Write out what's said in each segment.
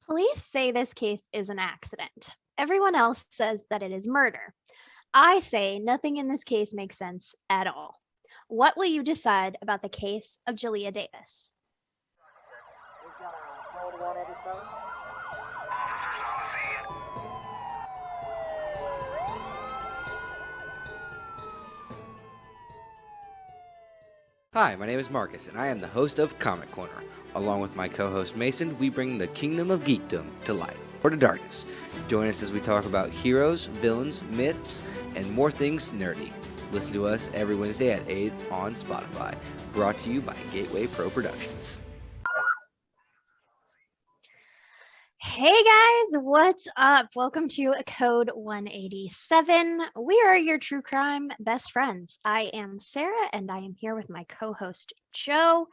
Police say this case is an accident. Everyone else says that it is murder. I say nothing in this case makes sense at all. What will you decide about the case of Jaleayah Davis? Hi, my name is Marcus, and I am the host of Comic Corner. Along with my co-host Mason, we bring the kingdom of geekdom to light, or to darkness. Join us as we talk about heroes, villains, myths, and more things nerdy. Listen to us every Wednesday at 8 on Spotify. Brought to you by Gateway Pro Productions. Hey guys, what's up? Welcome to Code 187. We are your true crime best friends. I am Sarah, and I am here with my co-host Joe.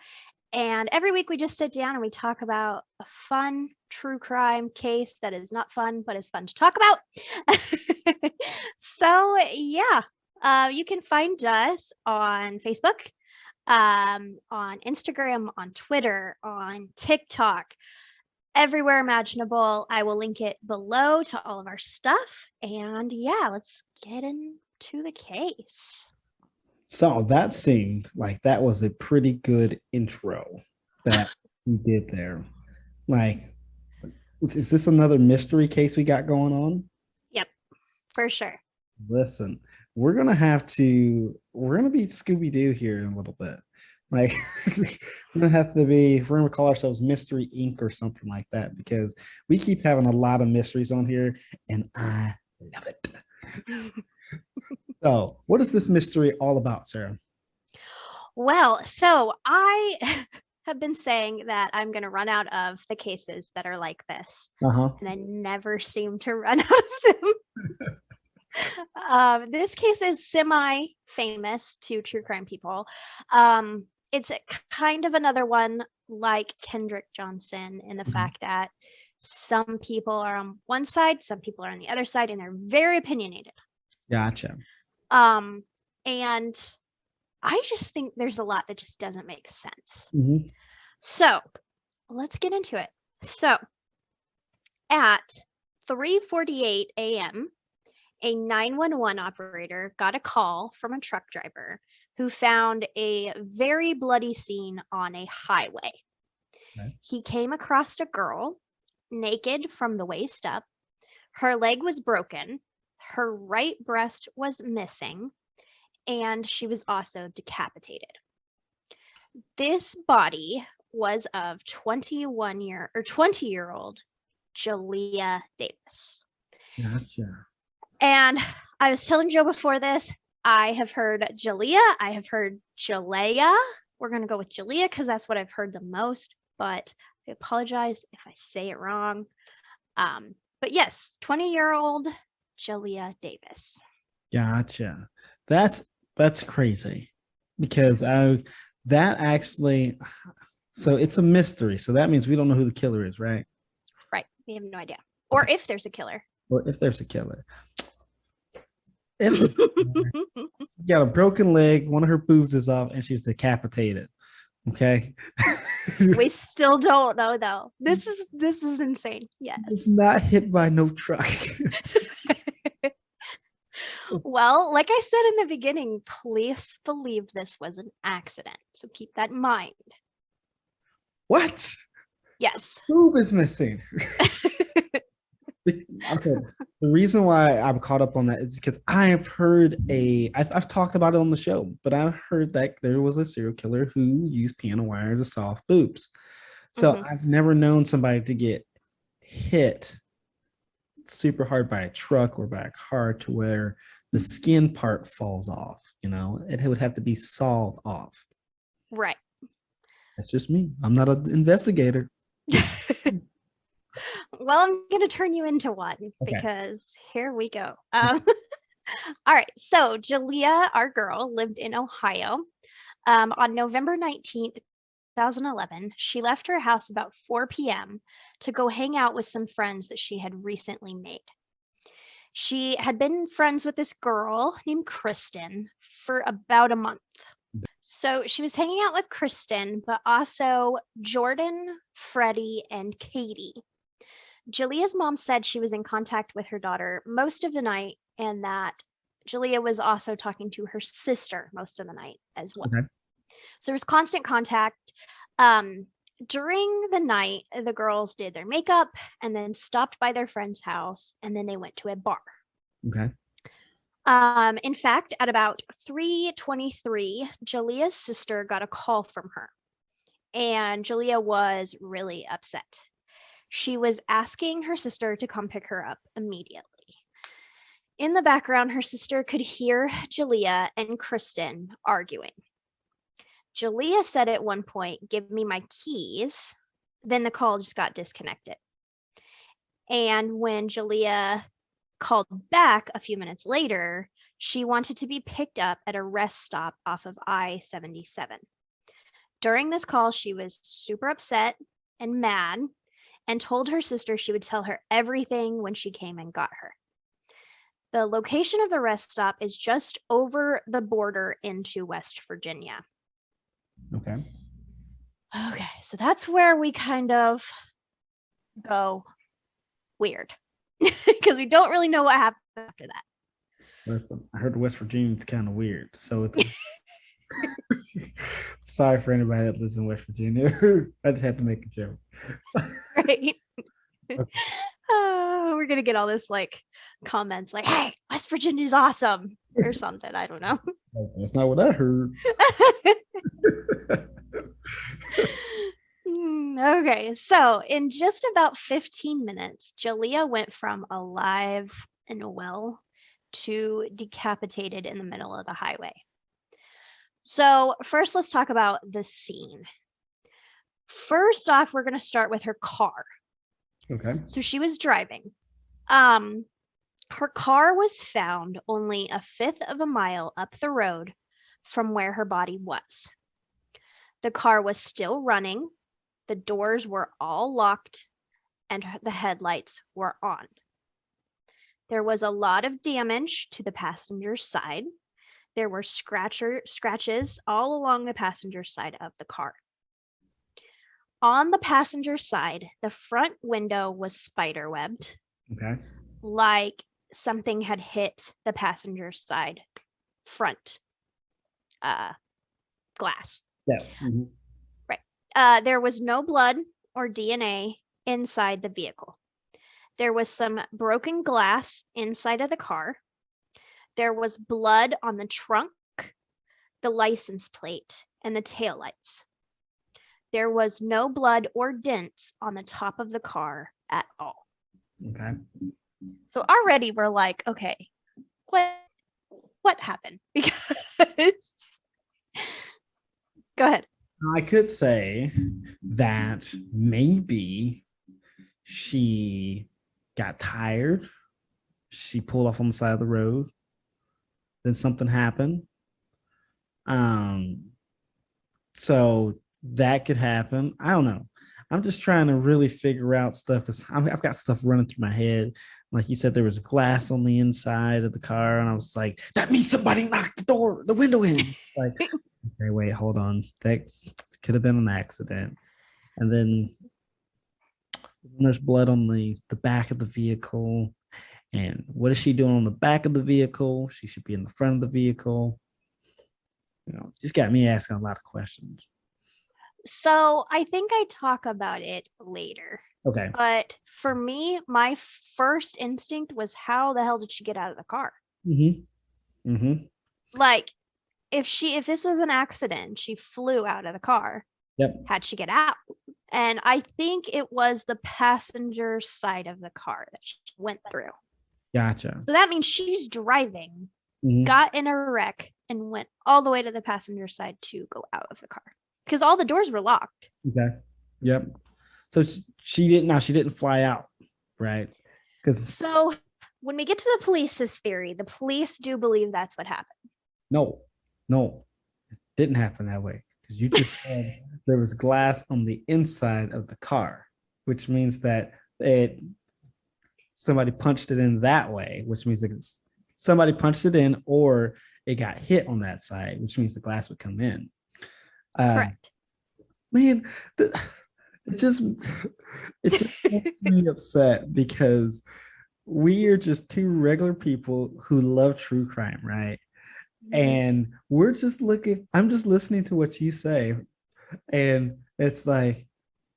And every week we just sit down and we talk about a fun true crime case that is not fun, but is fun to talk about. So yeah, you can find us on Facebook, on Instagram, on Twitter, on TikTok, everywhere imaginable. I will link it below to all of our stuff. And yeah, let's get into the case. So that seemed like that was a pretty good intro that we did there. Like, is this another mystery case we got going on? Yep, for sure. Listen, we're gonna be Scooby-Doo here in a little bit. Like, we're gonna call ourselves Mystery Inc. or something like that, because we keep having a lot of mysteries on here, and I love it. So, what is this mystery all about, Sarah? Well, so I have been saying that I'm going to run out of the cases that are like this, and I never seem to run out of them. This case is semi-famous to true crime people. It's kind of another one like Kendrick Johnson in the fact that some people are on one side, some people are on the other side, and they're very opinionated. Gotcha. And I just think there's a lot that just doesn't make sense. Mhm. So let's get into it. So at 3:48 a.m., a 911 operator got a call from a truck driver who found a very bloody scene on a highway. Okay. He came across a girl, naked from the waist up. Her leg was broken. Her right breast was missing, and she was also decapitated. This body was of 20-year-old Jaleayah Davis. Gotcha. And I was telling Joe before this, I have heard Jaleayah, I have heard Jaleayah. We're going to go with Jaleayah because that's what I've heard the most, but I apologize if I say it wrong. But yes, 20-year-old Jaleayah Davis. Gotcha. That's crazy, because so it's a mystery. So that means we don't know who the killer is, right? Right. We have no idea. Or if there's a killer. Or if there's a killer. If you got a broken leg, one of her boobs is off, and she's decapitated. Okay. We still don't know though. This is insane. Yes. It's not hit by no truck. Well, like I said in the beginning, police believe this was an accident. So keep that in mind. What? Yes. Boob is missing. Okay. The reason why I'm caught up on that is because I've talked about it on the show, but I've heard that there was a serial killer who used piano wire to soft boobs. So I've never known somebody to get hit super hard by a truck or by a car to where the skin part falls off. It would have to be sawed off. Right. That's just me. I'm not an investigator. Well, I'm going to turn you into one because here we go. All right. So Jaleayah, our girl, lived in Ohio. On November 19th, 2011, she left her house about 4 p.m. to go hang out with some friends that she had recently made. She had been friends with this girl named Kristen for about a month. So she was hanging out with Kristen, but also Jordan, Freddie, and Katie. Jaleah's mom said she was in contact with her daughter most of the night and that Jaleayah was also talking to her sister most of the night as well. Okay. So there was constant contact. During the night, the girls did their makeup and then stopped by their friend's house, and then they went to a bar. Okay. In fact, at about 3:23, Jaleah's sister got a call from her, and Jaleayah was really upset. She was asking her sister to come pick her up immediately. In the background, her sister could hear Jaleayah and Kristen arguing. Jaleayah said at one point, "Give me my keys." Then the call just got disconnected. And when Jaleayah called back a few minutes later, she wanted to be picked up at a rest stop off of I-77. During this call, she was super upset and mad and told her sister she would tell her everything when she came and got her. The location of the rest stop is just over the border into West Virginia. Okay. Okay, so that's where we kind of go weird because we don't really know what happened after that. Listen, I heard West Virginia is kind of weird. So it's sorry for anybody that lives in West Virginia. I just had to make a joke. Right? Okay. We're gonna get all this like comments like, "Hey, West Virginia's awesome," or something. I don't know. That's not what I heard. Okay, so in just about 15 minutes, Jaleayah went from alive and well to decapitated in the middle of the highway. So first, let's talk about the scene. First off, we're going to start with her car. Okay. So she was driving. Her car was found only a fifth of a mile up the road from where her body was. The car was still running, the doors were all locked, and the headlights were on. There was a lot of damage to the passenger side. There were scratches all along the passenger side of the car. On the passenger side, the front window was spiderwebbed, Okay. like something had hit the passenger side front glass. Yes. Mhm. There was no blood or DNA inside the vehicle. There was some broken glass inside of the car. There was blood on the trunk, the license plate, and the taillights. There was no blood or dents on the top of the car at all. Okay. So already we're like, okay, what happened? Because go ahead. I could say that maybe she got tired. She pulled off on the side of the road. Then something happened. So that could happen. I don't know. I'm just trying to really figure out stuff because I've got stuff running through my head. Like you said, there was glass on the inside of the car, and I was like, that means somebody knocked the window in. Like, okay, wait, hold on. That could have been an accident. And then there's blood on the back of the vehicle. And what is she doing on the back of the vehicle? She should be in the front of the vehicle. Just got me asking a lot of questions. So I think I talk about it later. Okay. But for me, my first instinct was, how the hell did she get out of the car? Mm-hmm. Mm-hmm. Like, if this was an accident, she flew out of the car. Yep. How'd she get out? And I think it was the passenger side of the car that she went through. Gotcha. So that means she's driving, got in a wreck, and went all the way to the passenger side to go out of the car. Because all the doors were locked. Okay. Yep. So she didn't fly out, right? So when we get to the police's theory, the police do believe that's what happened. No, it didn't happen that way. Because you just said there was glass on the inside of the car, which means that somebody punched it in that way, which means that somebody punched it in, or it got hit on that side, which means the glass would come in. Correct. Man, it just it just makes me upset because we are just two regular people who love true crime, right? And we're just looking, I'm just listening to what you say. And it's like,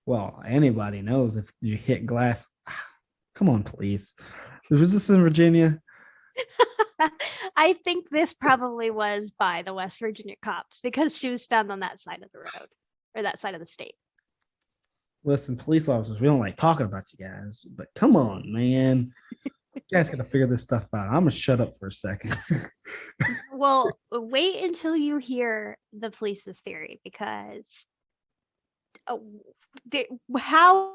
well, anybody knows if you hit glass. Come on, please. Was this in Virginia? I think this probably was by the West Virginia cops because she was found on that side of the road or that side of the state. Listen, police officers, we don't like talking about you guys, but come on, man. You guys gotta figure this stuff out. I'm gonna shut up for a second. Well, wait until you hear the police's theory because how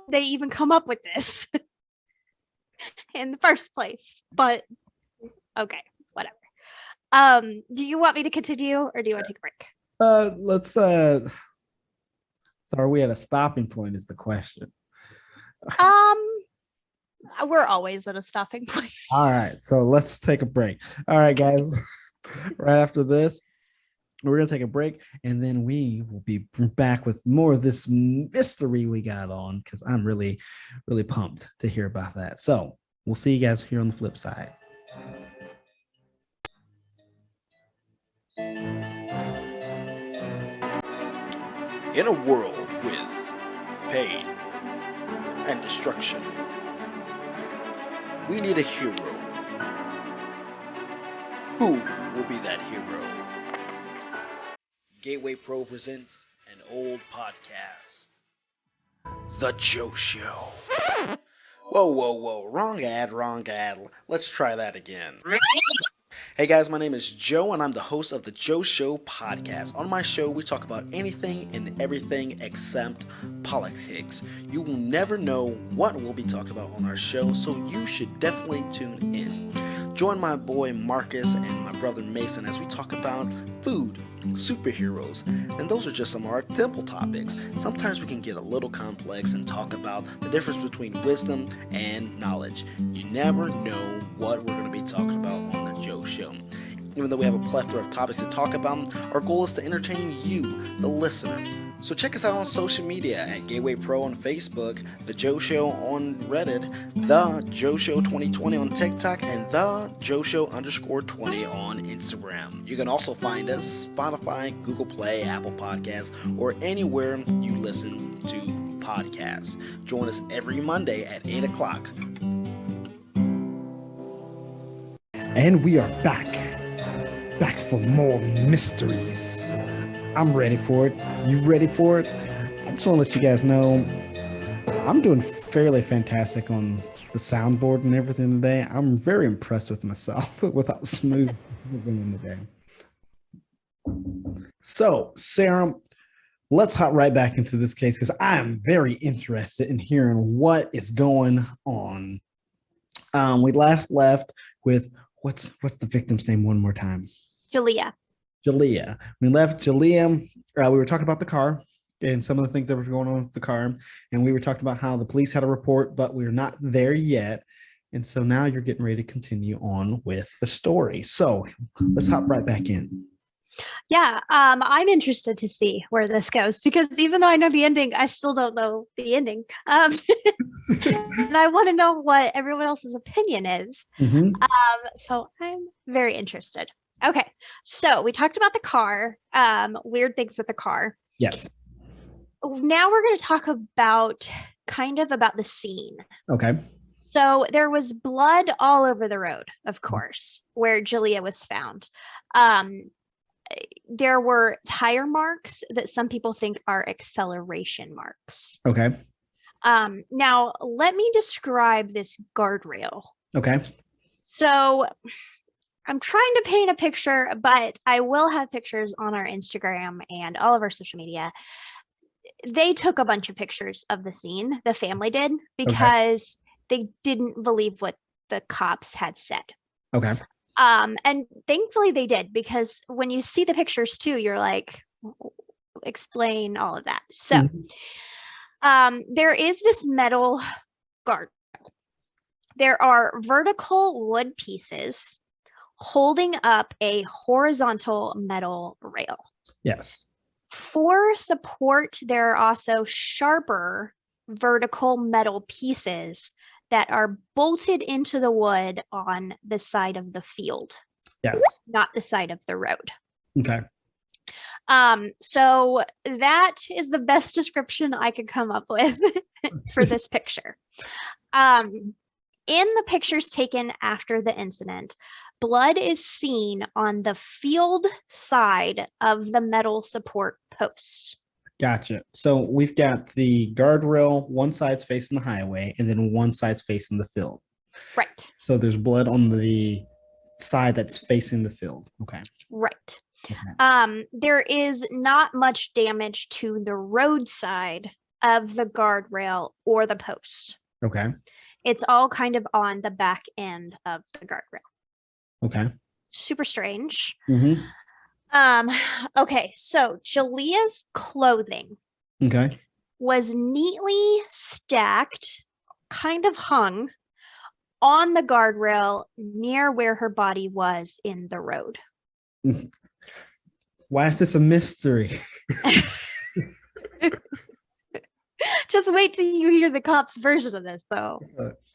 they even come up with this in the first place. But okay, whatever. Do you want me to continue or do you want to take a break? Let's so are we at a stopping point is the question. We're always at a stopping point. All right, so let's take a break. All right, guys. Right after this, we're gonna take a break, and then we will be back with more of this mystery we got on because I'm really, really pumped to hear about that. So we'll see you guys here on the flip side. In a world with pain and destruction, we need a hero. Who will be that hero? Gateway Pro presents an old podcast, The Joe Show. Whoa. Wrong ad. Let's try that again. Hey guys, my name is Joe and I'm the host of the Joe Show podcast. On my show, we talk about anything and everything except politics. You will never know what we'll be talking about on our show, so you should definitely tune in. Join my boy Marcus and my brother Mason as we talk about food, superheroes, and those are just some of our simple topics. Sometimes we can get a little complex and talk about the difference between wisdom and knowledge. You never know what we're going to be talking about on the Joe Show. Even though we have a plethora of topics to talk about, our goal is to entertain you, the listener. So check us out on social media at Gateway Pro on Facebook, The Joe Show on Reddit, The Joe Show 2020 on TikTok, and The Joe Show _20 on Instagram. You can also find us Spotify, Google Play, Apple Podcasts, or anywhere you listen to podcasts. Join us every Monday at 8 o'clock. And we are back for more mysteries. I'm ready for it. You ready for it? I just want to let you guys know I'm doing fairly fantastic on the soundboard and everything today. I'm very impressed with myself with how smooth moving today. So, Sarah, let's hop right back into this case because I am very interested in hearing what is going on. We last left with what's the victim's name one more time? Jaleayah. We left Jaleayah. We were talking about the car and some of the things that were going on with the car. And we were talking about how the police had a report, but we're not there yet. And so now you're getting ready to continue on with the story. So let's hop right back in. Yeah, I'm interested to see where this goes because even though I know the ending, I still don't know the ending. And I want to know what everyone else's opinion is. Mm-hmm. So I'm very interested. Okay, so we talked about the car, weird things with the car. Yes. Now we're going to talk about the scene. Okay. So there was blood all over the road, of course, where Jaleayah was found. There were tire marks that some people think are acceleration marks. Okay. Now, let me describe this guardrail. Okay. So I'm trying to paint a picture, but I will have pictures on our Instagram and all of our social media. They took a bunch of pictures of the scene, the family did, because they didn't believe what the cops had said. Okay. And thankfully they did, because when you see the pictures too, you're like, explain all of that. So there is this metal guard. There are vertical wood pieces holding up a horizontal metal rail. Yes. For support, there are also sharper vertical metal pieces that are bolted into the wood on the side of the field, Yes. not the side of the road. Okay. So that is the best description I could come up with for this picture. In the pictures taken after the incident, blood is seen on the field side of the metal support posts. Gotcha. So we've got the guardrail, one side's facing the highway, and then one side's facing the field. Right. So there's blood on the side that's facing the field. Okay. Right. Okay. There is not much damage to the roadside of the guardrail or the post. Okay. It's all kind of on the back end of the guardrail. Okay. Super strange. Mm-hmm. Okay, so Jaleayah's clothing Okay. was neatly stacked, kind of hung on the guardrail near where her body was in the road. Why is this a mystery? Just wait till you hear the cops' version of this, though.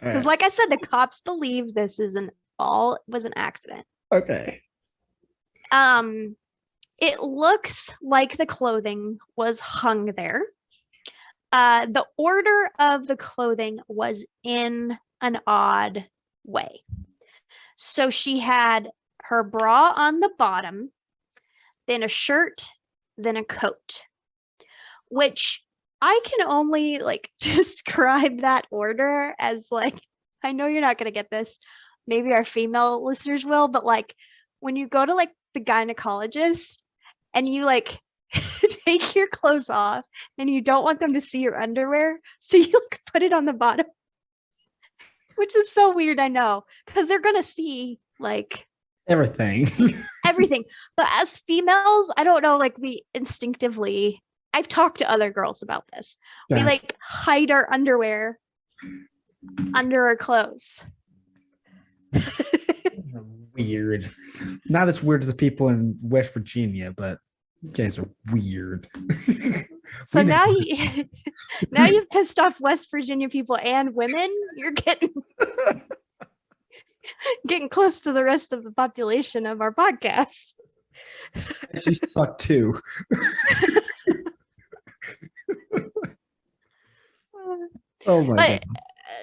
Because, like I said, the cops believe this was an accident. Okay. It looks like the clothing was hung there. The order of the clothing was in an odd way. So she had her bra on the bottom, then a shirt, then a coat, which I can only describe that order as I know you're not going to get this. Maybe our female listeners will, but when you go to the gynecologist and you take your clothes off and you don't want them to see your underwear, so you put it on the bottom, which is so weird, I know, because they're gonna see everything. everything. But as females, I don't know, we instinctively, I've talked to other girls about this. Yeah. We hide our underwear under our clothes. Weird. Not as weird as the people in West Virginia, but you guys are weird. So now you've pissed off West Virginia people and women. You're getting close to the rest of the population of our podcast. She suck too. Oh my God.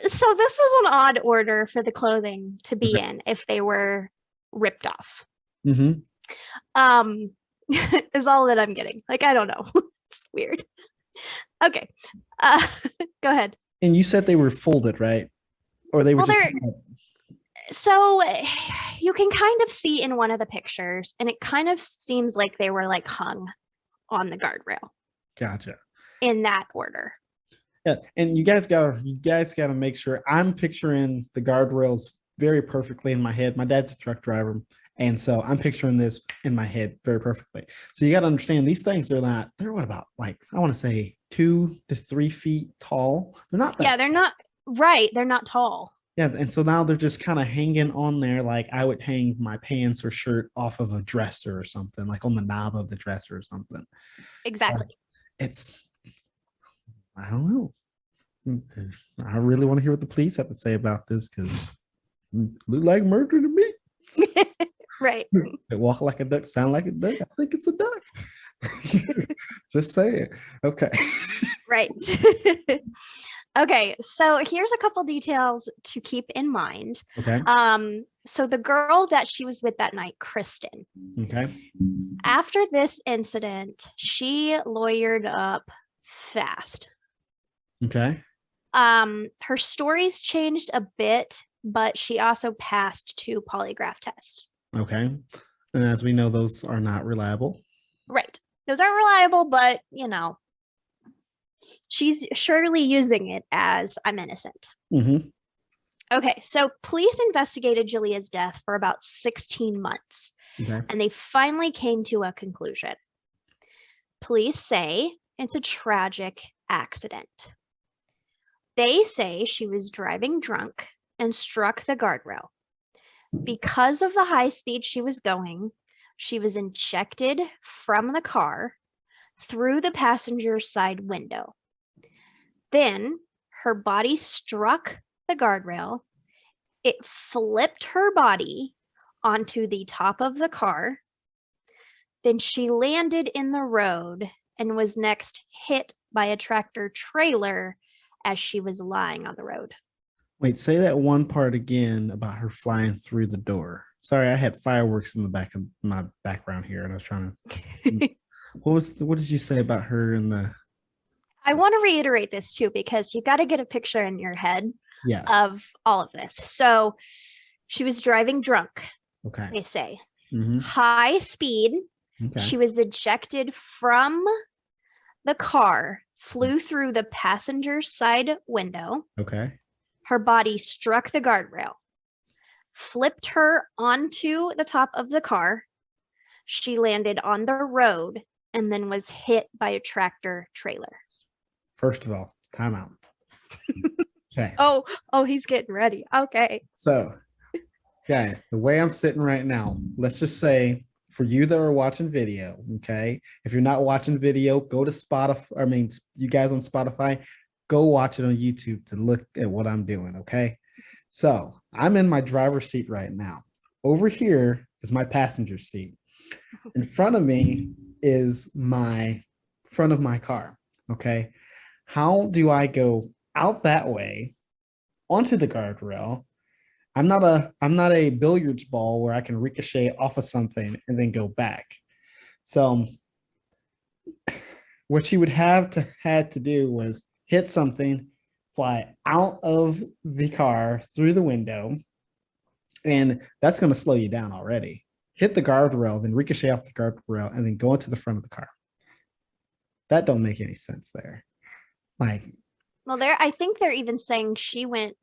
So this was an odd order for the clothing to be in if they were ripped off. Mm-hmm. Is all that I'm getting. I don't know. It's weird. Okay. Go ahead. And you said they were folded, right? Or they were so you can kind of see in one of the pictures, and it kind of seems like they were hung on the guardrail. Gotcha. In that order. Yeah, and you guys gotta make sure I'm picturing the guardrails very perfectly in my head. My dad's a truck driver, and so I'm picturing this in my head very perfectly. So you got to understand these things they're what about I want to say 2 to 3 feet tall. They're not. Yeah, they're not right. They're not tall. Yeah, and so now they're just kind of hanging on there like I would hang my pants or shirt off of a dresser or something, on the knob of the dresser or something. Exactly. I don't know. I really want to hear what the police have to say about this because it look like murder to me. Right. They walk like a duck, sound like a duck. I think it's a duck. Just saying. Okay. Right. Okay, so here's a couple details to keep in mind. Okay. So the girl that she was with that night, Kristen. Okay. After this incident, she lawyered up fast. Okay. Her stories changed a bit, but she also passed 2 polygraph tests. Okay. And as we know, those are not reliable. Right. Those aren't reliable, but she's surely using it as I'm innocent. Mm-hmm. Okay, so police investigated Jaleayah's death for about 16 months, Okay. and they finally came to a conclusion. Police say it's a tragic accident. They say she was driving drunk and struck the guardrail. Because of the high speed she was going, she was ejected from the car through the passenger side window. Then her body struck the guardrail. It flipped her body onto the top of the car. Then she landed in the road and was next hit by a tractor trailer as she was lying on the road. Wait, say that one part again about her flying through the door. Sorry, I had fireworks in the back of my background here, and I was trying to. What did you say about her in the? I want to reiterate this too, because you got to get a picture in your head Yes. of all of this. So she was driving drunk, Okay. they say. Mhm. High speed. Okay. She was ejected from the car, flew through the passenger side window. Okay. Her body struck the guardrail, flipped her onto the top of the car. She landed on the road and then was hit by a tractor trailer. First of all, time out. Okay. Oh, he's getting ready. Okay. So, guys, the way I'm sitting right now, let's just say for you that are watching video, okay? If you're not watching video, go to Spotify. I mean, you guys on Spotify, go watch it on YouTube to look at what I'm doing, okay? So, I'm in my driver's seat right now. Over here is my passenger seat. In front of me is my front of my car, okay? How do I go out that way onto the guardrail? I'm not a billiards ball where I can ricochet off of something and then go back. So what she would had to do was hit something, fly out of the car through the window, and that's going to slow you down already. Hit the guardrail, then ricochet off the guardrail, and then go into the front of the car. That don't make any sense there. Like, well, I think they're even saying she went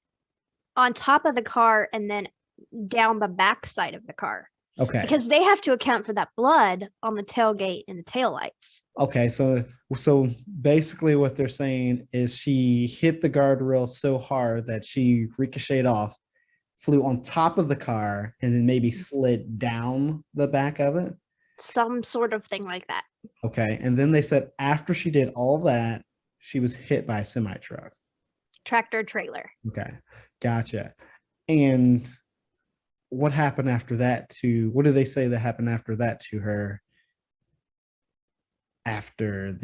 on top of the car and then down the back side of the car. okay. Because they have to account for that blood on the tailgate and the taillights. Okay, so basically what they're saying is she hit the guardrail so hard that she ricocheted off, flew on top of the car, and then maybe slid down the back of it. Some sort of thing like that. Okay, and then they said after she did all that, she was hit by a semi truck. Tractor trailer. Okay, gotcha. And what happened after that what do they say that happened after that to her after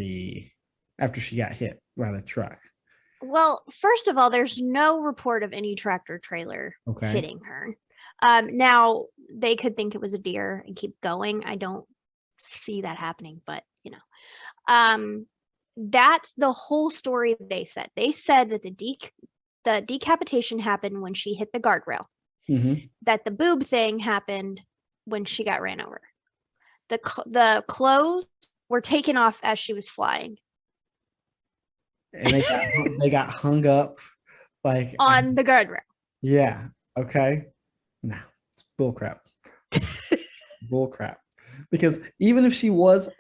she got hit by the truck? Well, first of all, there's no report of any tractor trailer hitting her. Now, they could think it was a deer and keep going. I don't see that happening, but that's the whole story they said. They said that the decapitation happened when she hit the guardrail. Mm-hmm. That the boob thing happened when she got ran over. The clothes were taken off as she was flying. And they got hung up like on the guardrail. Yeah. Okay. No, it's bull crap. Bull crap. Because even if she was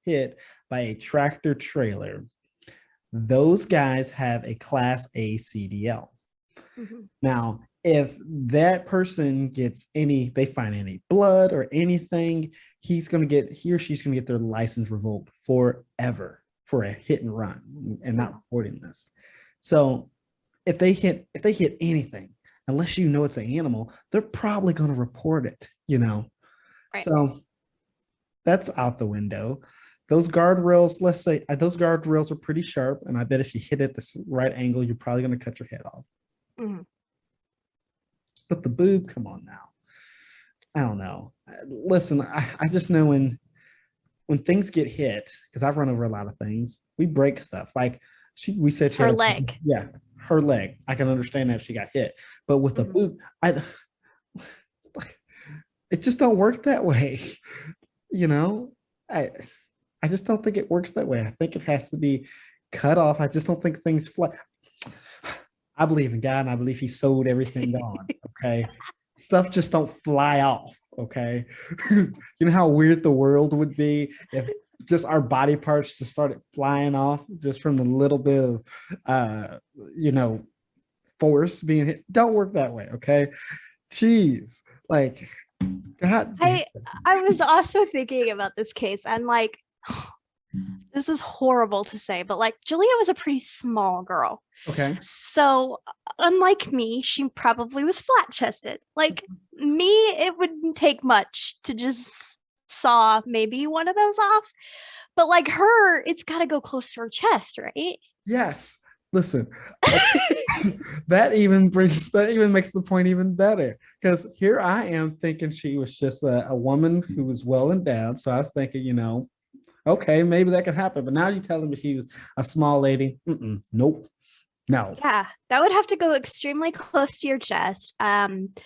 hit by a tractor trailer, those guys have a Class A CDL. Mm-hmm. Now, if that person they find any blood or anything, he or she's gonna get their license revoked forever for a hit and run and not reporting this. So if they hit anything, unless you know it's an animal, they're probably going to report it, Right. So that's out the window. Those guardrails, let's say those guardrails are pretty sharp, and I bet if you hit it the right angle, you're probably going to cut your head off. Mm-hmm. But the boob, come on now. I don't know. Listen, I just know when things get hit, because I've run over a lot of things, we break stuff. Like we said she her had leg. Yeah, her leg. I can understand that if she got hit. But with the boob, it just don't work that way. I just don't think it works that way. I think it has to be cut off. I just don't think things fly. I believe in God, and I believe he sewed everything on. Okay. Stuff just don't fly off. Okay. You know how weird the world would be if just our body parts just started flying off just from the little bit of force being hit. Don't work that way. Okay. Jeez. Like, God. I was also thinking about this case. I'm like, This is horrible to say, but like Jaleayah was a pretty small girl. Okay. So, unlike me, she probably was flat chested. Like me, it wouldn't take much to just saw maybe one of those off. But like her, it's got to go close to her chest, right? Yes. Listen, that even makes the point even better, because here I am thinking she was just a woman who was well endowed. So I was thinking, okay, maybe that could happen. But now you're telling me she was a small lady. Nope. No. Yeah, that would have to go extremely close to your chest. And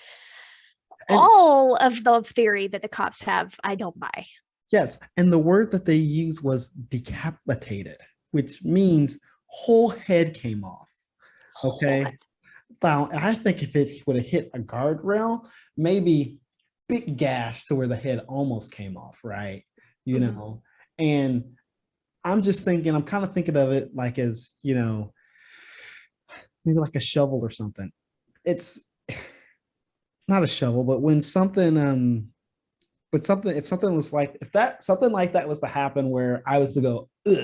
All of the theory that the cops have, I don't buy. yes, and the word that they used was decapitated, which means whole head came off. Okay. Whole head. Now, I think if it would have hit a guardrail, maybe big gash to where the head almost came off, right? And I'm kind of thinking of it like as, maybe like a shovel or something. It's not a shovel, but when something, if something was like, something like that was to happen where I was to go, ugh,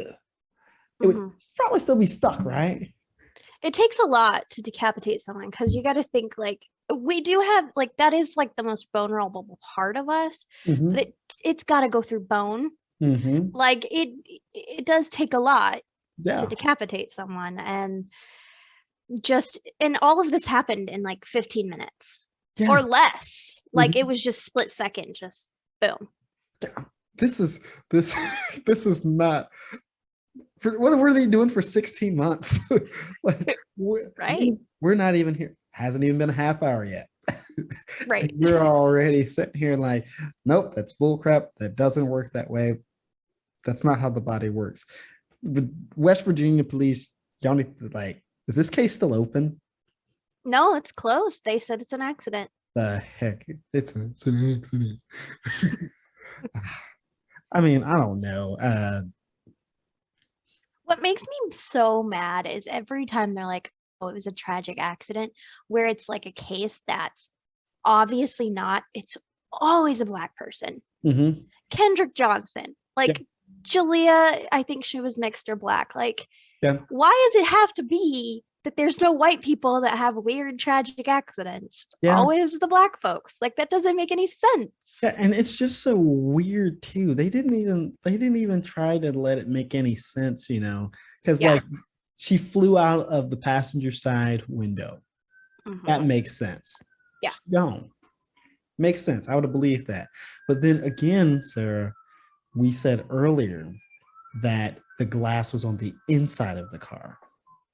it would probably still be stuck, right? It takes a lot to decapitate someone because you got to think like we do have like that is like the most vulnerable part of us, but it's got to go through bone. Like it does take a lot to decapitate someone, and all of this happened in like 15 minutes or less. Like it was just split second, just boom. This is not. What were they doing for 16 months? Like, we're not even here. Hasn't even been a half hour yet. Right. We're already sitting here like, nope, that's bullcrap. That doesn't work that way. That's not how the body works. The West Virginia police, y'all need to is this case still open? No, it's closed. They said it's an accident. The heck, it's an accident. I mean, I don't know. What makes me so mad is every time they're like, oh, it was a tragic accident, where it's like a case that's obviously not, it's always a Black person. Kendrick Johnson, like Jaleayah, I think she was mixed or Black. Like, why does it have to be that there's no white people that have weird tragic accidents? Always the Black folks. Like that doesn't make any sense. Yeah, and it's just so weird too. They didn't even try to let it make any sense, because like she flew out of the passenger side window. That makes sense. Yeah. Don't makes sense. I would have believed that. But then again, Sarah, we said earlier that the glass was on the inside of the car.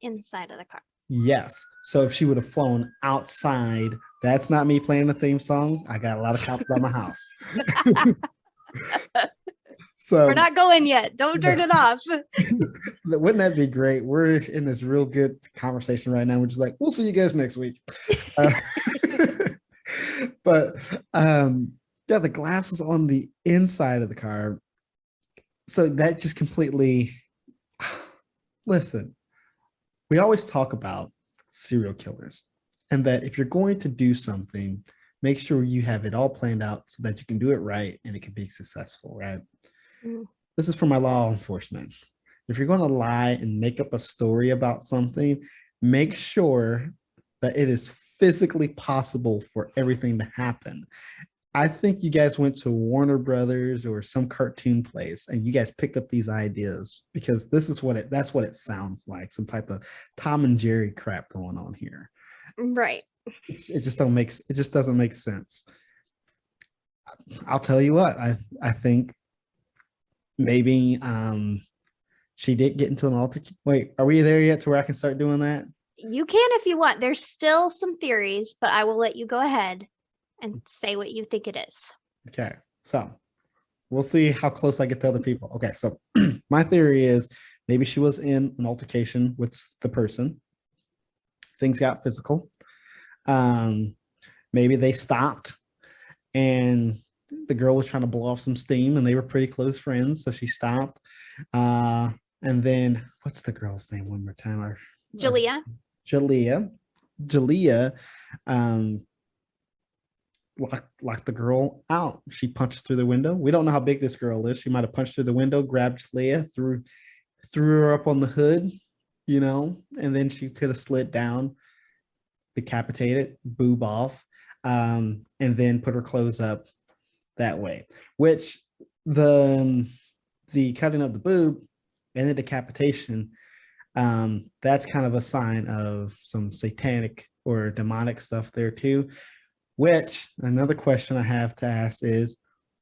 Inside of the car. Yes. So if she would have flown outside, that's not me playing the theme song. I got a lot of cops by my house. So we're not going yet. Don't turn it off. Wouldn't that be great? We're in this real good conversation right now. We're just like, we'll see you guys next week. But the glass was on the inside of the car. So that just completely, listen, we always talk about serial killers and that if you're going to do something, make sure you have it all planned out so that you can do it right and it can be successful, right? This is for my law enforcement. If you're going to lie and make up a story about something, make sure that it is physically possible for everything to happen. I think you guys went to Warner Brothers or some cartoon place and you guys picked up these ideas because that's what it sounds like. Some type of Tom and Jerry crap going on here. Right. It just doesn't make sense. I'll tell you what, I think maybe she did get into an altercation. Wait, are we there yet to where I can start doing that? You can if you want. There's still some theories, but I will let you go ahead and say what you think it is. Okay, so we'll see how close I get to other people. Okay, so my theory is maybe she was in an altercation with the person. Things got physical. Maybe they stopped and the girl was trying to blow off some steam and they were pretty close friends, so she stopped. And then what's the girl's name one more time? Jaleayah. Jaleayah locked the girl out. She punches through the window. We don't know how big this girl is. She might have punched through the window, grabbed Jaleayah, threw her up on the hood, and then she could have slid down, decapitated, boob off, and then put her clothes up that way. Which the cutting of the boob and the decapitation, that's kind of a sign of some satanic or demonic stuff there too. Which another question I have to ask is,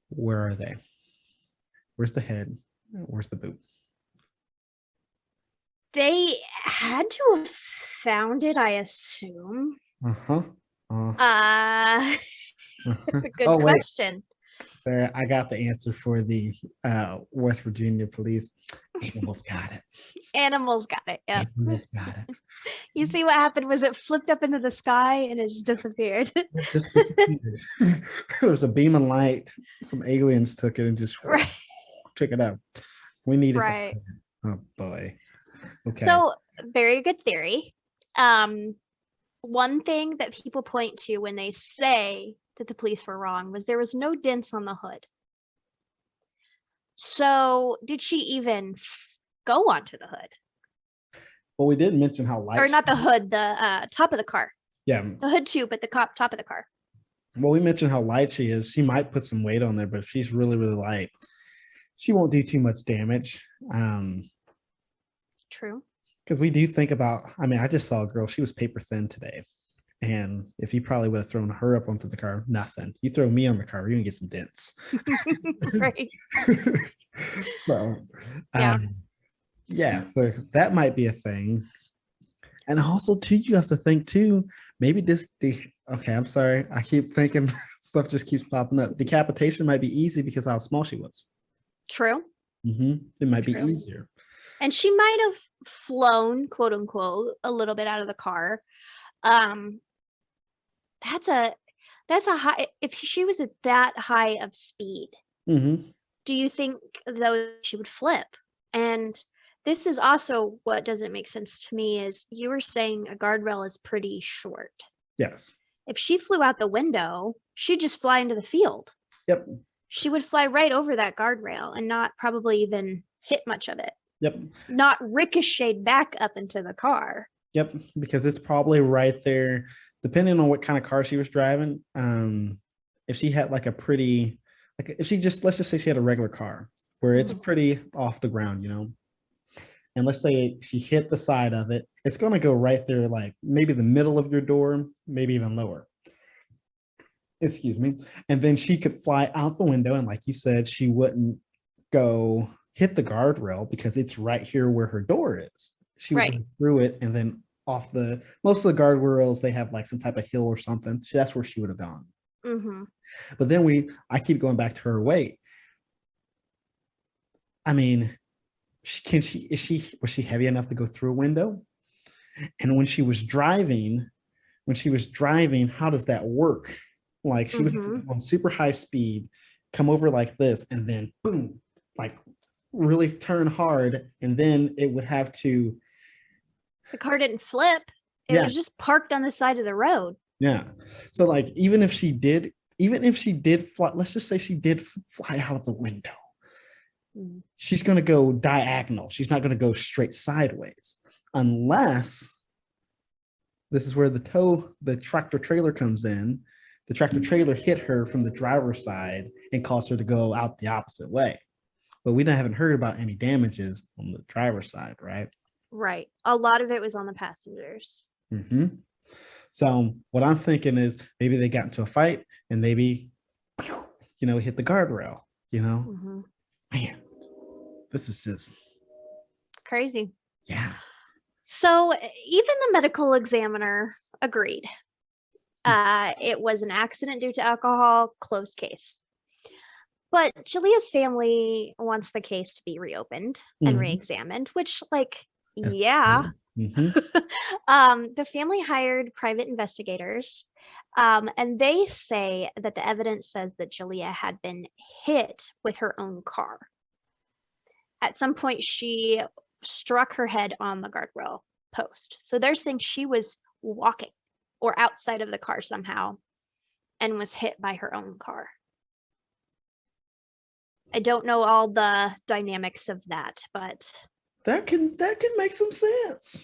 where are they? Where's the head? Where's the boob? They had to have found it, I assume. Uh-huh. That's a good Oh, wait. question. Sarah, I got the answer for the West Virginia police. Animals got it. Animals got it. Yeah. Animals got it. You see what happened was it flipped up into the sky and it just disappeared. It just disappeared. There was a beam of light. Some aliens took it and just Right. took it up. We needed Right. that. Oh boy. Okay. So, very good theory. One thing that people point to when they say that the police were wrong was there was no dents on the hood. So, did she even go onto the hood? Well, we did mention how light. Or not the hood, the top of the car. Yeah. The hood too, but the top of the car. Well, we mentioned how light she is. She might put some weight on there, but if she's really, really light, she won't do too much damage. True. Because we do think about, I just saw a girl, she was paper thin today. And if you probably would have thrown her up onto the car, nothing. You throw me on the car, you're gonna get some dents. Right. So Yeah. So that might be a thing. And also too, you have to think too, maybe okay, I'm sorry. I keep thinking stuff just keeps popping up. Decapitation might be easy because of how small she was. True. It might be True. easier. And she might have flown, quote unquote, a little bit out of the car. That's a high, if she was at that high of speed, do you think though she would flip? And this is also what doesn't make sense to me is you were saying a guardrail is pretty short. Yes. If she flew out the window, she'd just fly into the field. Yep. She would fly right over that guardrail and not probably even hit much of it. Yep. Not ricocheted back up into the car. Yep, because it's probably right there, depending on what kind of car she was driving. If she had like a pretty, like if she just, let's just say she had a regular car where it's pretty off the ground, and let's say she hit the side of it, it's going to go right there, like maybe the middle of your door, maybe even lower. Excuse me. And then she could fly out the window. And like you said, she wouldn't go hit the guardrail because it's right here where her door is. She would go through it and then off most of the guardrails, they have like some type of hill or something. So that's where she would have gone. But then I keep going back to her weight. Was she heavy enough to go through a window? And when she was driving, how does that work? Like she would have to go on super high speed, come over like this, and then boom, like really turn hard, and then it would have to. The car didn't flip. It was just parked on the side of the road. Yeah. So like even if she did fly, let's just say she did fly out of the window. She's going to go diagonal. She's not going to go straight sideways unless this is where the tractor trailer comes in. The tractor trailer hit her from the driver's side and caused her to go out the opposite way. But we haven't heard about any damages on the driver's side, right? Right. A lot of it was on the passengers. So what I'm thinking is maybe they got into a fight and maybe, hit the guardrail, Man, this is just crazy. Yeah. So even the medical examiner agreed. It was an accident due to alcohol, closed case. But Jaleayah's family wants the case to be reopened and re-examined, which the family hired private investigators, and they say that the evidence says that Jaleayah had been hit with her own car. At some point, she struck her head on the guardrail post. So they're saying she was walking or outside of the car somehow and was hit by her own car. I don't know all the dynamics of that, but that can make some sense.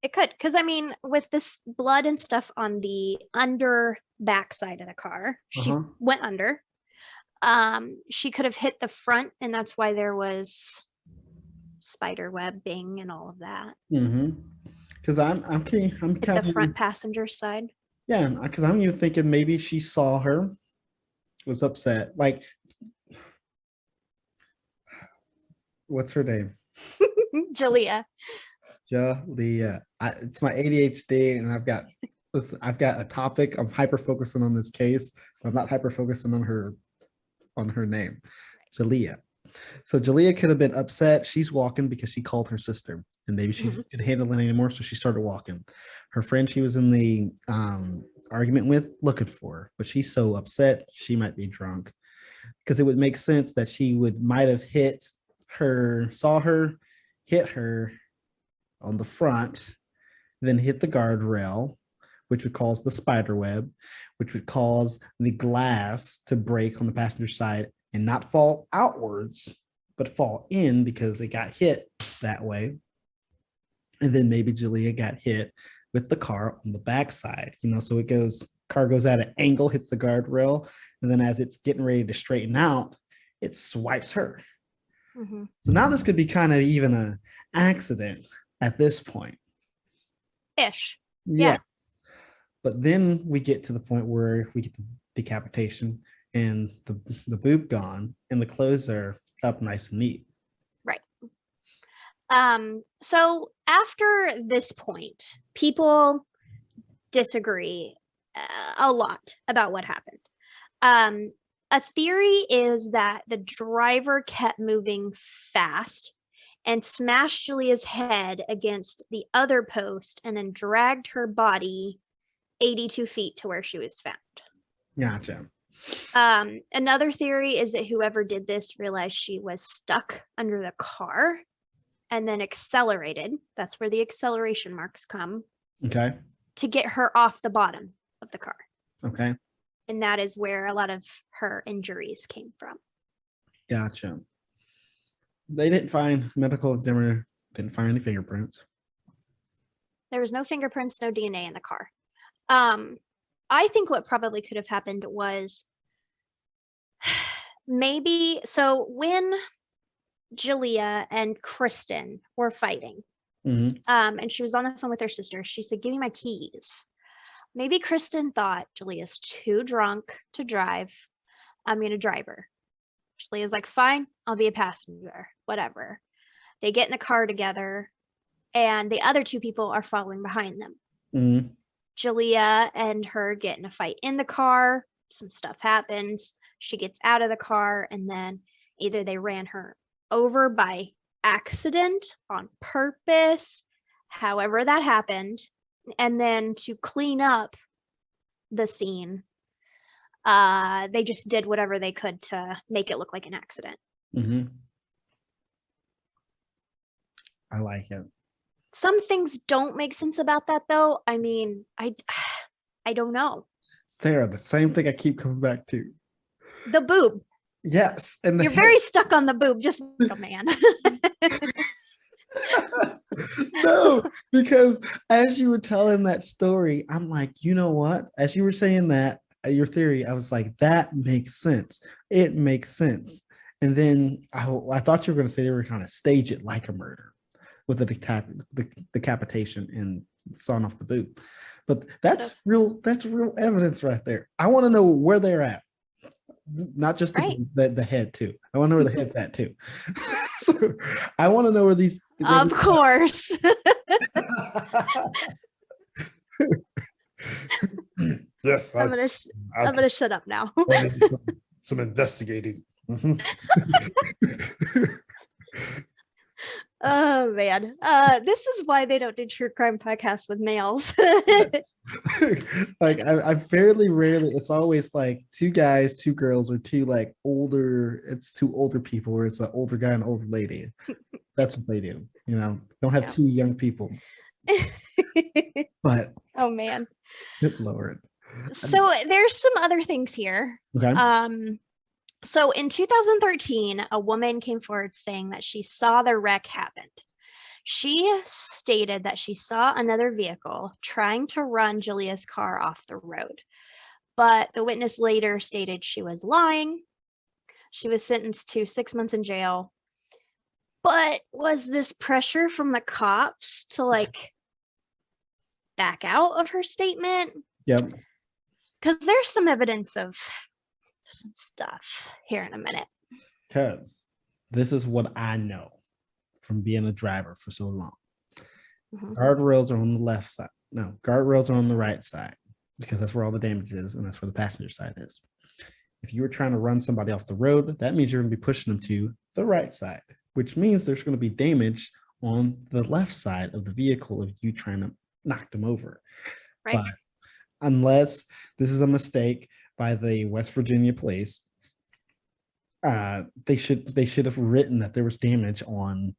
it could, because I mean, with this blood and stuff on the under back side of the car, she went under. She could have hit the front, and that's why there was spider webbing and all of that. Because I'm the front passenger side. Yeah, because I'm even thinking maybe she saw her, was upset. Like, what's her name? Jaleayah. Jaleayah. It's my ADHD, and I've got a topic. I'm hyper focusing on this case, but I'm not hyper focusing on her name, Jaleayah. So Jaleayah could have been upset. She's walking because she called her sister, and maybe she couldn't handle it anymore, so she started walking. Her friend she was in the argument with looking for her, but she's so upset she might be drunk, because it would make sense that she might have saw her, hit her on the front, then hit the guardrail, which would cause the spider web, which would cause the glass to break on the passenger side and not fall outwards, but fall in because it got hit that way. And then maybe Jaleayah got hit with the car on the backside, so car goes at an angle, hits the guardrail, and then as it's getting ready to straighten out, it swipes her. So now this could be kind of even an accident at this point. Ish. Yes. But then we get to the point where we get the decapitation and the boob gone and the clothes are up nice and neat. Right. So after this point, people disagree a lot about what happened. A theory is that the driver kept moving fast and smashed Jaleayah's head against the other post and then dragged her body 82 feet to where she was found. Gotcha. Another theory is that whoever did this realized she was stuck under the car and then accelerated. That's where the acceleration marks come. Okay. To get her off the bottom of the car. Okay. And that is where a lot of her injuries came from. Gotcha. They didn't find didn't find any fingerprints. There was no fingerprints, no DNA in the car. I think what probably could have happened was maybe, so when Jaleayah and Kristen were fighting, and she was on the phone with her sister, she said, "Give me my keys." Maybe Kristen thought Jaleayah's too drunk to drive. I'm going to drive her. Jaleayah's like, "Fine, I'll be a passenger, whatever." They get in the car together, and the other two people are following behind them. Jaleayah and her get in a fight in the car. Some stuff happens. She gets out of the car, and then either they ran her over by accident, on purpose, however that happened. And then to clean up the scene, they just did whatever they could to make it look like an accident. I like it. Some things don't make sense about that, though. I mean, I don't know. Sarah, the same thing I keep coming back to. The boob. Yes. And you're very stuck on the boob, just like a man. No, because as you were telling that story, I'm like, you know what? As you were saying that, your theory, I was like, that makes sense. It makes sense. And then I thought you were going to say they were going to stage it like a murder with the decapitation and sawing off the boob. But that's real evidence right there. I want to know where they're at. Not just the head too. I want to know where the head's at too. So I want to know where these. Of course. Yes, I'm gonna shut up now. some investigating. Oh man, this is why they don't do true crime podcasts with males. Like I fairly rarely. It's always like two guys, two girls, or two like older. It's two older people, or it's an older guy and an older lady. That's what they do. Don't have two young people. But oh man, good Lord. So there's some other things here. Okay. So in 2013, a woman came forward saying that she saw the wreck happened. She stated that she saw another vehicle trying to run Jaleayah's car off the road, but the witness later stated she was lying. She was sentenced to 6 months in jail. But was this pressure from the cops to like back out of her statement? Yep. Because there's some evidence of some stuff here in a minute. Because this is what I know from being a driver for so long. Guardrails are on the left side. No, guardrails are on the right side because that's where all the damage is, and that's where the passenger side is. If you were trying to run somebody off the road, that means you're going to be pushing them to the right side, which means there's going to be damage on the left side of the vehicle of you trying to knock them over. Right. But unless this is a mistake by the West Virginia police, they should have written that there was damage on.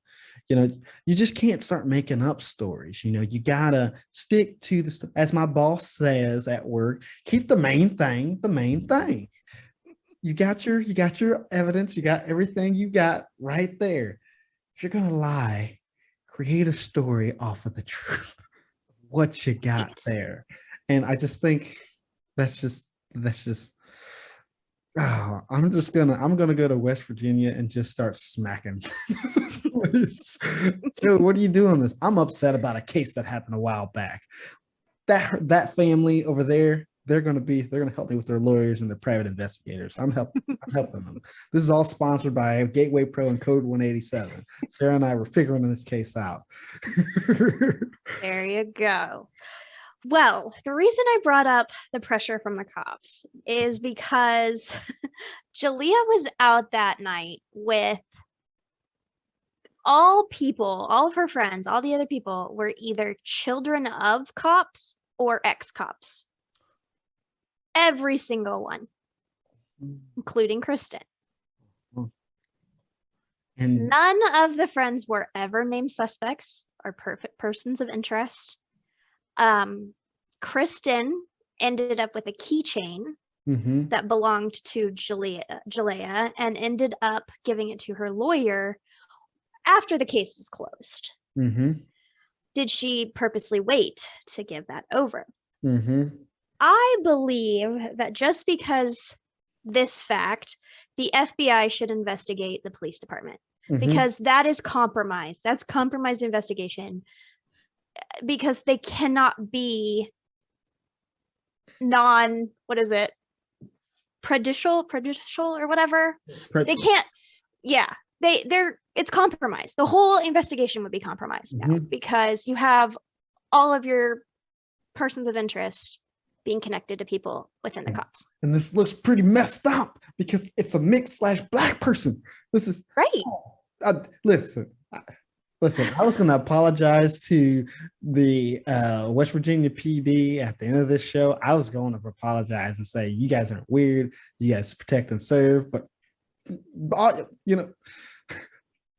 You just can't start making up stories. You gotta stick to the, as my boss says at work, keep the main thing the main thing. You got your evidence, you got everything you got right there. If you're gonna lie, create a story off of the truth, what you got there. And I just think that's just oh, I'm gonna go to West Virginia and just start smacking. Dude, what are you doing this? I'm upset about a case that happened a while back. That family over there, they're gonna help me with their lawyers and their private investigators. I'm helping them. This is all sponsored by Gateway Pro and Code 187. Sarah and I were figuring this case out. There you go. Well, the reason I brought up the pressure from the cops is because Jaleayah was out that night with all of her friends, all the other people were either children of cops or ex-cops. Every single one, including Kristen. And none of the friends were ever named suspects or perfect persons of interest. Kristen ended up with a keychain that belonged to Jaleayah and ended up giving it to her lawyer after the case was closed. Did she purposely wait to give that over? I believe that just because this fact, the FBI should investigate the police department because that is compromise. That's compromised investigation because they cannot be prejudicial or whatever. They can't. Yeah, it's compromised. The whole investigation would be compromised now because you have all of your persons of interest being connected to people within the cops. And this looks pretty messed up because it's a mixed/black person. This is right. Listen, I was going to apologize to the West Virginia PD at the end of this show. I was going to apologize and say, you guys aren't weird. You guys protect and serve. But,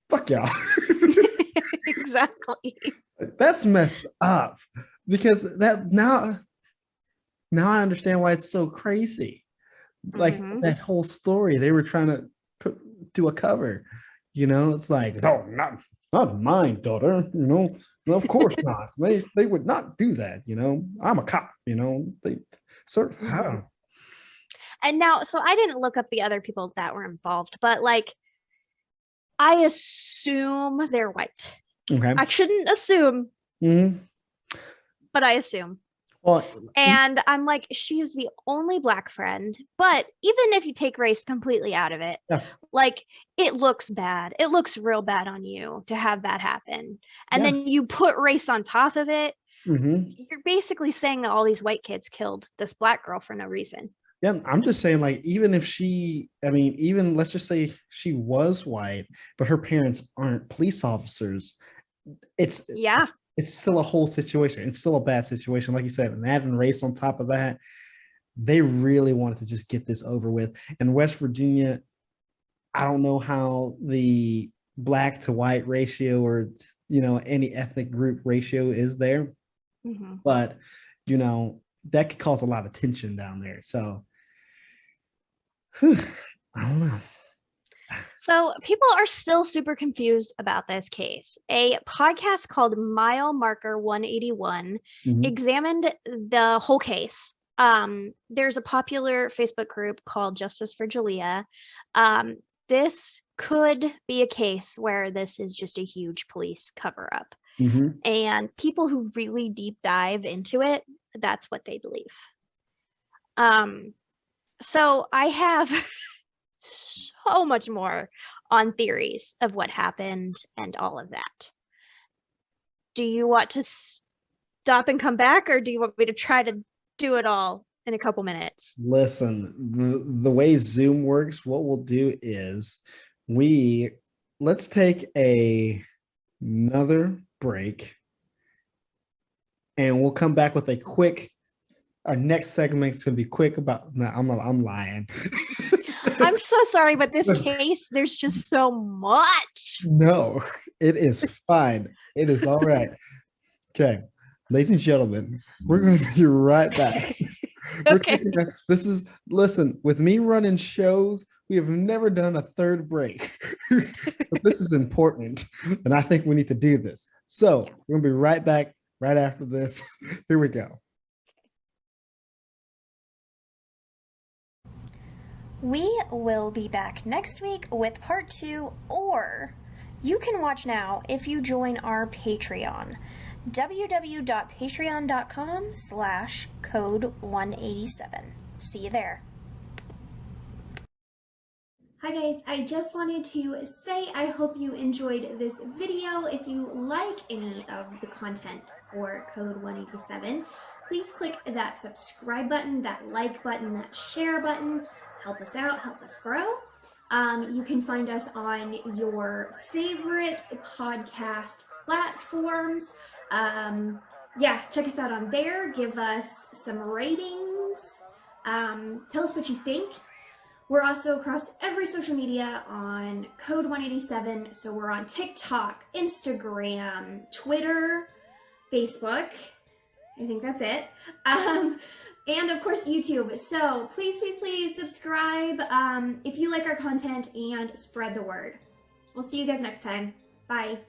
fuck y'all. Exactly. That's messed up because that now I understand why it's so crazy. Like that whole story, they were trying to do a cover. It's like, oh, not my daughter, no, of course not. They would not do that, I'm a cop, they sort of. And now, so I didn't look up the other people that were involved, but like, I assume they're white. Okay. I shouldn't assume, but I assume. Well, and I'm like, she's the only black friend, but even if you take race completely out of it, like it looks bad. It looks real bad on you to have that happen. And then you put race on top of it. You're basically saying that all these white kids killed this black girl for no reason. Yeah, I'm just saying, like, even if even let's just say she was white, but her parents aren't police officers, it's still a whole situation. It's still a bad situation. Like you said, and adding race on top of that, they really wanted to just get this over with. And West Virginia, I don't know how the black to white ratio or, any ethnic group ratio is there. But, that could cause a lot of tension down there. So I don't know. So people are still super confused about this case. A podcast called Mile Marker 181 Mhm. examined the whole case. There's a popular Facebook group called Justice for Jaleayah. This could be a case where this is just a huge police cover up. Mhm. And people who really deep dive into it, that's what they believe. So I have so much more on theories of what happened and all of that. Do you want to stop and come back, or do you want me to try to do it all in a couple minutes? Listen, the way Zoom works, what we'll do is let's take another break, and we'll come back with a quick. Our next segment is going to be quick about. No, I'm lying. I'm so sorry, but this case, there's just so much. No, it is fine. It is all right. Okay, ladies and gentlemen, we're going to be right back. Okay. Listen, with me running shows, we have never done a third break. But this is important, and I think we need to do this. So we're going to be right back right after this. Here we go. We will be back next week with part 2, or you can watch now if you join our Patreon. www.patreon.com/code187. See you there. Hi guys, I just wanted to say I hope you enjoyed this video. If you like any of the content for Code 187, please click that subscribe button, that like button, that share button. Help us out, help us grow. You can find us on your favorite podcast platforms. Yeah, check us out on there. Give us some ratings. Tell us what you think. We're also across every social media on Code 187. So we're on TikTok, Instagram, Twitter, Facebook. I think that's it. And of course, YouTube. So please, please, please subscribe if you like our content and spread the word. We'll see you guys next time. Bye.